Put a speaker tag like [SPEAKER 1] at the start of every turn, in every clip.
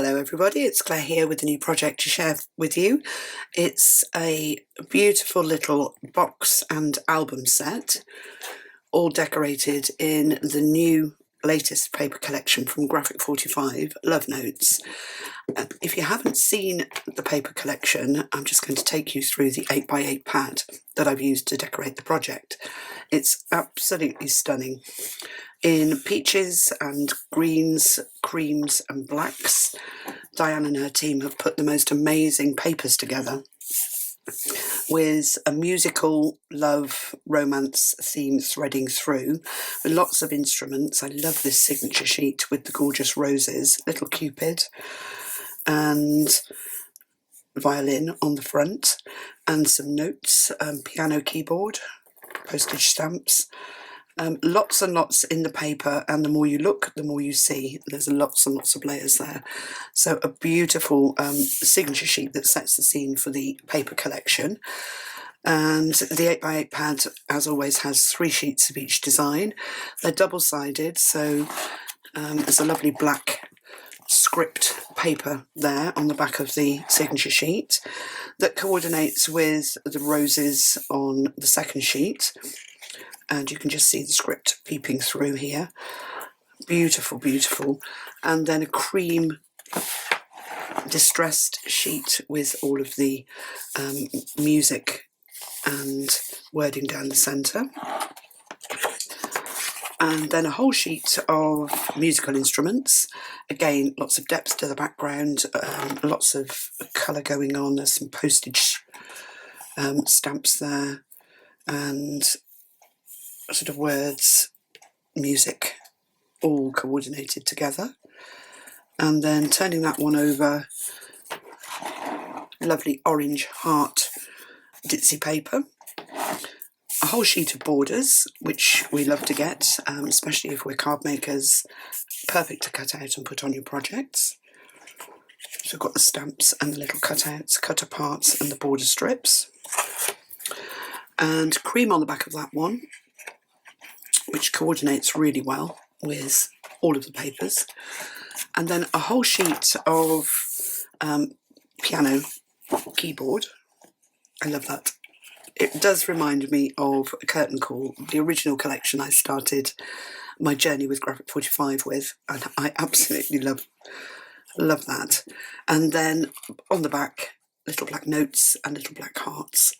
[SPEAKER 1] Hello everybody, it's Claire here with a new project to share with you. It's a beautiful little box and album set, all decorated in the new latest paper collection from Graphic 45, Love Notes. If you haven't seen the paper collection, I'm just going to take you through the 8x8 pad that I've used to decorate the project. It's absolutely stunning. In peaches and greens, creams and blacks, Diane and her team have put the most amazing papers together with a musical love romance theme threading through, with lots of instruments. I love this signature sheet with the gorgeous roses, little Cupid and violin on the front, and some notes, piano keyboard, postage stamps. Lots and lots in the paper, and the more you look, the more you see. There's lots and lots of layers there. So a beautiful signature sheet that sets the scene for the paper collection. And the 8x8 pad, as always, has 3 sheets of each design. They're double-sided, so there's a lovely black script paper there on the back of the signature sheet that coordinates with the roses on the second sheet. And you can just see the script peeping through here. Beautiful, beautiful. And then a cream distressed sheet with all of the music and wording down the centre. And then a whole sheet of musical instruments. Again, lots of depth to the background, lots of colour going on. There's some postage stamps there, and sort of words, music, all coordinated together. And then turning that one over, lovely orange heart ditzy paper. A whole sheet of borders, which we love to get, especially if we're card makers. Perfect to cut out and put on your projects. So we've got the stamps and the little cutouts, cut aparts and the border strips. And cream on the back of that one, which coordinates really well with all of the papers. And then a whole sheet of piano keyboard. I love that. It does remind me of a curtain call, the original collection I started my journey with Graphic 45 with, and I absolutely love that. And then on the back, little black notes and little black hearts.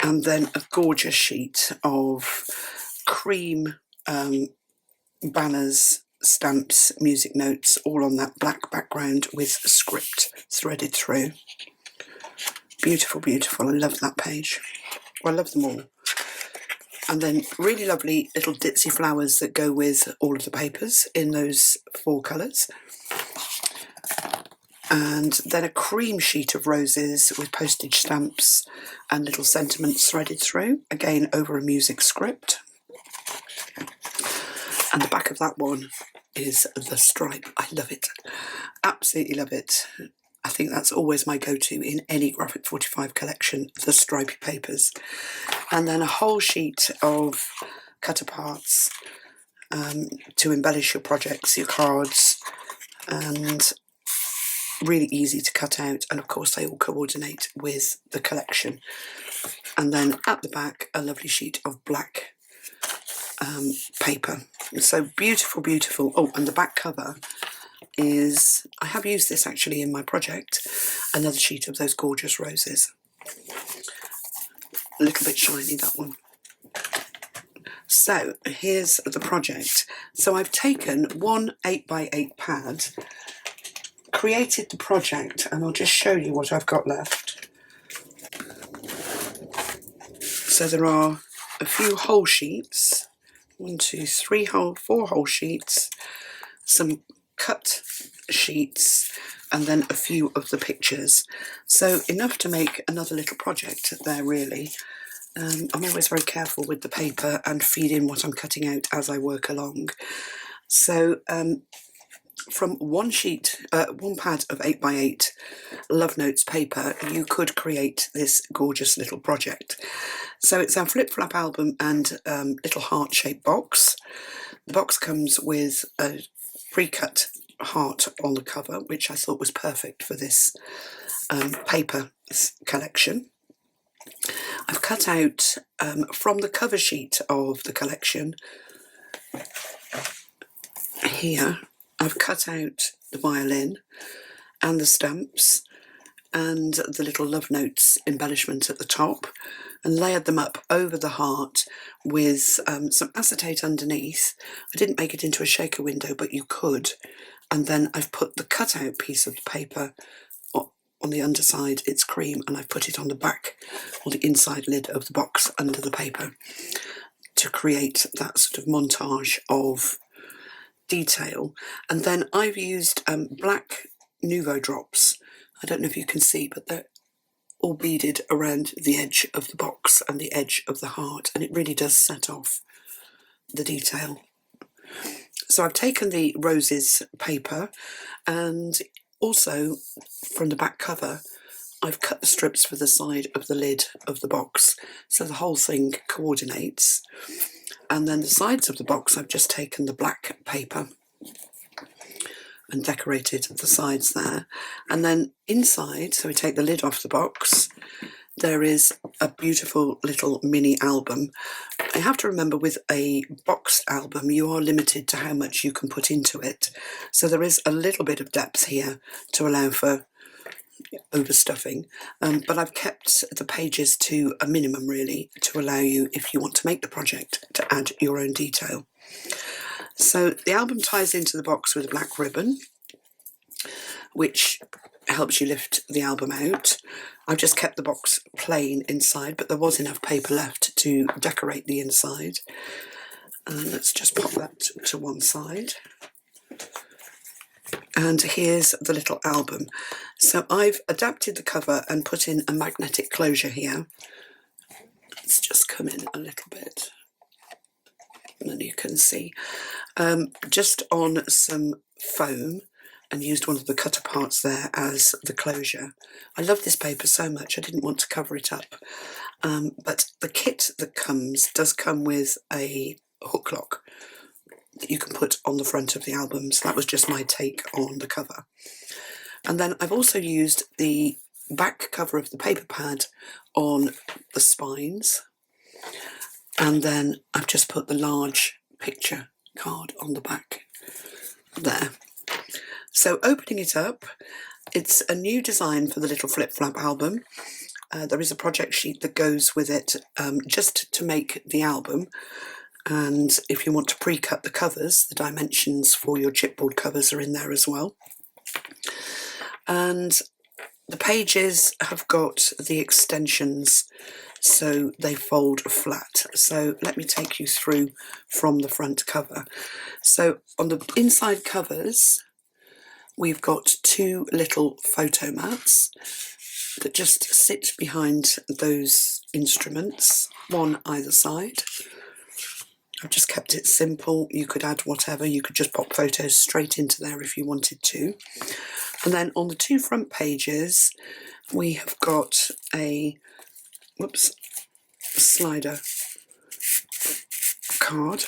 [SPEAKER 1] And then a gorgeous sheet of cream banners, stamps, music notes, all on that black background with a script threaded through. Beautiful, beautiful. I love that page. Well, I love them all. And then really lovely little ditzy flowers that go with all of the papers in those 4 colours. And then a cream sheet of roses with postage stamps and little sentiments threaded through, again over a music script. And the back of that one is the stripe. I love it. Absolutely love it. I think that's always my go-to in any Graphic 45 collection, the stripy papers. And then a whole sheet of cut aparts to embellish your projects, your cards, and really easy to cut out. And of course they all coordinate with the collection. And then at the back, a lovely sheet of black paper. So beautiful, beautiful. Oh, and the back cover is, I have used this actually in my project, another sheet of those gorgeous roses. A little bit shiny, that one. So here's the project. So I've taken one 8x8 pad, created the project, and I'll just show you what I've got left. So there are a few whole sheets, 4 whole sheets, some cut sheets, and then a few of the pictures. So enough to make another little project there, really. I'm always very careful with the paper and feed in what I'm cutting out as I work along. So from one pad of 8x8 Love Notes paper, you could create this gorgeous little project. So it's our Flip Flap album and little heart-shaped box. The box comes with a pre-cut heart on the cover, which I thought was perfect for this paper collection. I've cut out from the cover sheet of the collection here, I've cut out the violin and the stamps and the little love notes embellishment at the top, and layered them up over the heart with some acetate underneath. I didn't make it into a shaker window, but you could. And then I've put the cutout piece of the paper on the underside, it's cream, and I've put it on the back or the inside lid of the box under the paper to create that sort of montage of detail. And then I've used black Nouveau drops. I don't know if you can see, but they're all beaded around the edge of the box and the edge of the heart, and it really does set off the detail. So I've taken the roses paper, and also from the back cover I've cut the strips for the side of the lid of the box so the whole thing coordinates. And then the sides of the box, I've just taken the black paper and decorated the sides there. And then inside, so we take the lid off the box, there is a beautiful little mini album. I have to remember with a boxed album, you are limited to how much you can put into it. So there is a little bit of depth here to allow for overstuffing, but I've kept the pages to a minimum really to allow you, if you want to make the project, to add your own detail. So the album ties into the box with a black ribbon, which helps you lift the album out. I've just kept the box plain inside, but there was enough paper left to decorate the inside. Let's just pop that to one side. And here's the little album. So I've adapted the cover and put in a magnetic closure here. Let's just come in a little bit, and then you can see. Just on some foam, and used one of the cutter parts there as the closure. I love this paper so much, I didn't want to cover it up. But the kit that does come with a hook lock that you can put on the front of the album. So that was just my take on the cover. And then I've also used the back cover of the paper pad on the spines. And then I've just put the large picture card on the back there. So opening it up, it's a new design for the little Flip Flap album. There is a project sheet that goes with it just to make the album. And if you want to pre-cut the covers, the dimensions for your chipboard covers are in there as well. And the pages have got the extensions so they fold flat. So let me take you through from the front cover. So on the inside covers, we've got two little photo mats that just sit behind those instruments, one either side. I've just kept it simple. You could add whatever. You could just pop photos straight into there if you wanted to. And then on the two front pages, we have got a slider card.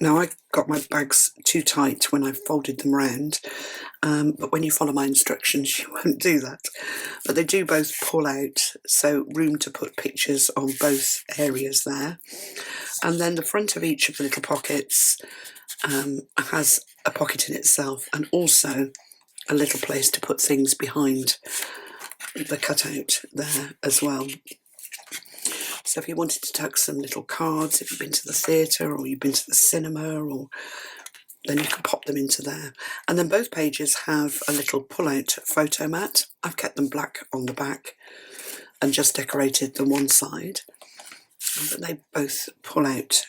[SPEAKER 1] Now, I got my bags too tight when I folded them round, but when you follow my instructions, you won't do that. But they do both pull out, so room to put pictures on both areas there. And then the front of each of the little pockets has a pocket in itself, and also a little place to put things behind the cutout there as well. So if you wanted to tuck some little cards, if you've been to the theatre or you've been to the cinema, then you can pop them into there. And then both pages have a little pull-out photo mat. I've kept them black on the back and just decorated the one side. But they both pull out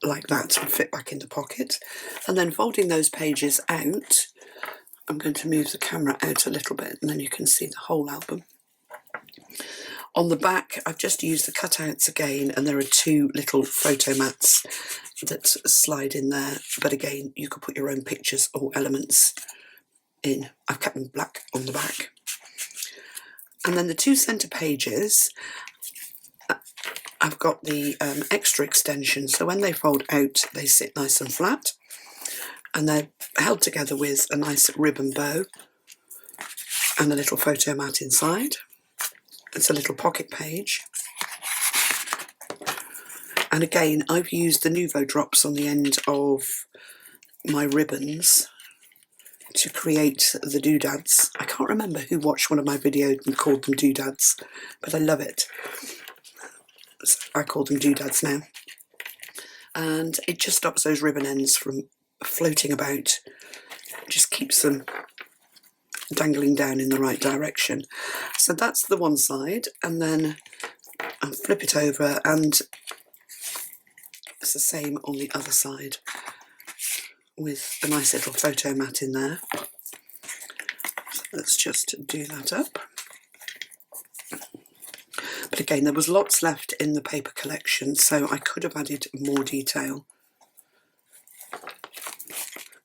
[SPEAKER 1] like that and fit back in the pocket. And then folding those pages out, I'm going to move the camera out a little bit and then you can see the whole album. On the back, I've just used the cutouts again, and there are two little photo mats that slide in there. But again, you could put your own pictures or elements in. I've kept them black on the back. And then the two centre pages, I've got the extra extension. So when they fold out, they sit nice and flat. and they're held together with a nice ribbon bow and a little photo mat inside. It's a little pocket page. And again, I've used the Nuvo drops on the end of my ribbons to create the doodads. I can't remember who watched one of my videos and called them doodads, but I love it. So I call them doodads now. And it just stops those ribbon ends from floating about. It just keeps them dangling down in the right direction. So that's the one side, and then I'll flip it over and it's the same on the other side with a nice little photo mat in there. So let's just do that up. But again, there was lots left in the paper collection, so I could have added more detail.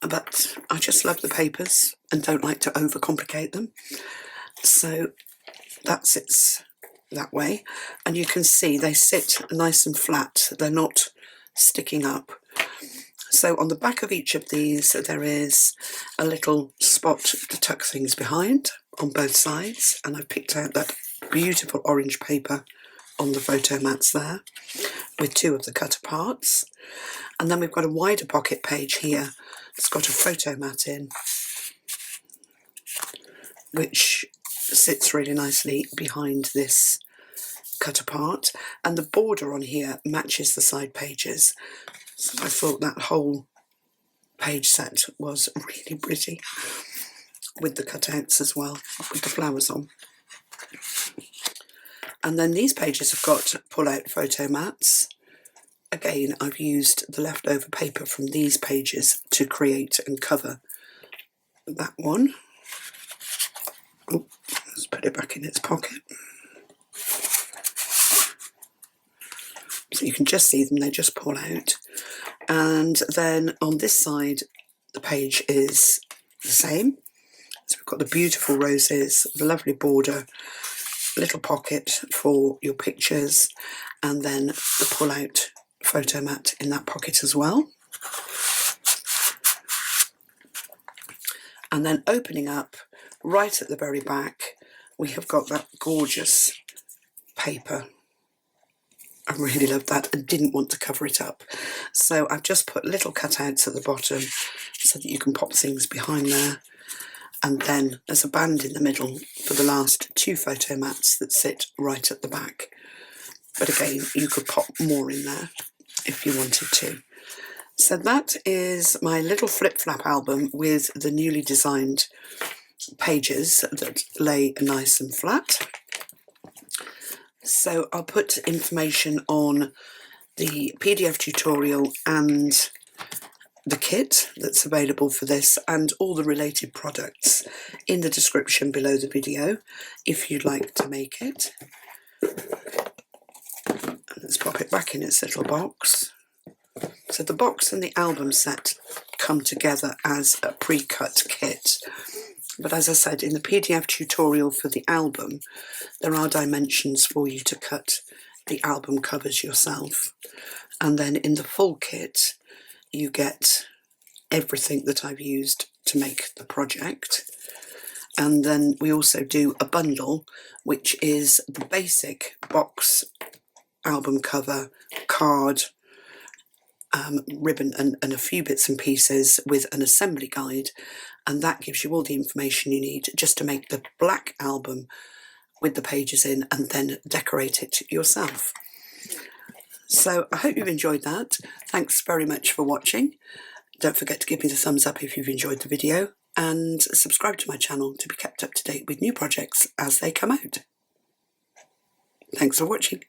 [SPEAKER 1] But I just love the papers and don't like to overcomplicate them. So that sits that way. And you can see they sit nice and flat. They're not sticking up. So on the back of each of these there is a little spot to tuck things behind on both sides, and I've picked out that beautiful orange paper on the photo mats there with two of the cut parts. And then we've got a wider pocket page here. It's got a photo mat in which sits really nicely behind this cut apart, and the border on here matches the side pages. So I thought that whole page set was really pretty with the cutouts as well, with the flowers on. And then these pages have got pull-out photo mats. Again, I've used the leftover paper from these pages to create and cover that one. Oh, let's put it back in its pocket. So you can just see them, they just pull out. And then on this side, the page is the same. So we've got the beautiful roses, the lovely border, little pocket for your pictures, and then the pull-out photo mat in that pocket as well. And then opening up, right at the very back, we have got that gorgeous paper. I really love that and didn't want to cover it up. So I've just put little cutouts at the bottom so that you can pop things behind there. And then there's a band in the middle for the last two photo mats that sit right at the back. But again, you could pop more in there if you wanted to. So that is my little flip-flap album with the newly designed pages that lay nice and flat. So I'll put information on the PDF tutorial and the kit that's available for this and all the related products in the description below the video if you'd like to make it. And let's pop it back in its little box. So the box and the album set come together as a pre-cut kit. But as I said, in the PDF tutorial for the album, there are dimensions for you to cut the album covers yourself. And then in the full kit, you get everything that I've used to make the project. And then we also do a bundle, which is the basic box, album cover, card, ribbon and a few bits and pieces with an assembly guide, and that gives you all the information you need just to make the black album with the pages in and then decorate it yourself. So I hope you've enjoyed that. Thanks very much for watching. Don't forget to give me the thumbs up if you've enjoyed the video, and subscribe to my channel to be kept up to date with new projects as they come out. Thanks for watching.